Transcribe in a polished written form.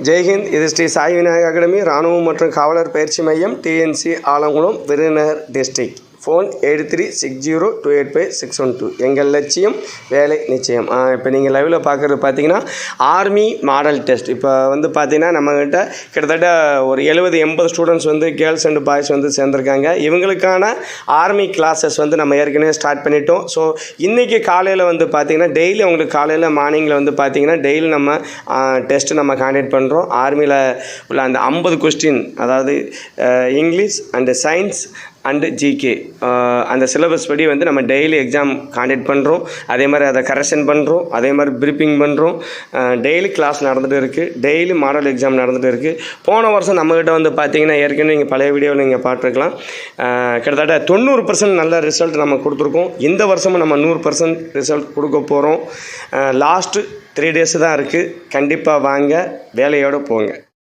ஜெய்ஹிந்த். இது ஸ்ரீ சாய் விநாயக் அகாடமி ராணுவம் மற்றும் காவலர் பயிற்சி மையம், TNC Alangulam, Virudhunagar district. Phone 8360285612. எங்கள் லட்சியம் வேலை நிச்சயம். இப்போ நீங்கள் லைவில் பார்க்குறது பார்த்தீங்கன்னா ஆர்மி மாடல் டெஸ்ட். இப்போ வந்து பார்த்தீங்கன்னா நம்மக்கிட்ட கிட்டத்தட்ட ஒரு 70-80 ஸ்டூடெண்ட்ஸ் வந்து கேர்ள்ஸ் அண்ட் பாய்ஸ் வந்து சேர்ந்துருக்காங்க. இவங்களுக்கான ஆர்மி கிளாஸஸ் வந்து நம்ம ஏற்கனவே ஸ்டார்ட் பண்ணிட்டோம். ஸோ இன்றைக்கி காலையில் வந்து பார்த்திங்கன்னா டெய்லி அவங்களுக்கு காலையில் மார்னிங்கில் வந்து பார்த்திங்கன்னா டெய்லி நம்ம டெஸ்ட்டு நம்ம காண்டக்ட் பண்ணுறோம். ஆர்மியில் உள்ள அந்த 50 கொஸ்டின், அதாவது English and science and GK அந்த சிலபஸ் படி வந்து நம்ம டெய்லி எக்ஸாம் காண்டக்ட் பண்ணுறோம். அதே மாதிரி அதை கரெக்ஷன் பண்ணுறோம். அதே மாதிரி ப்ரீப்பிங் பண்ணுறோம். டெய்லி கிளாஸ் நடந்துகிட்டு இருக்குது. டெய்லி மாடல் எக்ஸாம் நடந்துகிட்டு இருக்குது. போன வருஷம் நம்மக்கிட்ட வந்து பார்த்திங்கன்னா ஏற்கனவே நீங்கள் பழைய வீடியோவில் நீங்கள் பார்த்துருக்கலாம். கிட்டத்தட்ட 90% நல்ல ரிசல்ட் நம்ம கொடுத்துருக்கோம். இந்த வருஷமும் நம்ம 100% ரிசல்ட் கொடுக்க போகிறோம். லாஸ்ட்டு 3 days தான் இருக்குது. கண்டிப்பாக வாங்க, வேலையோடு போங்க.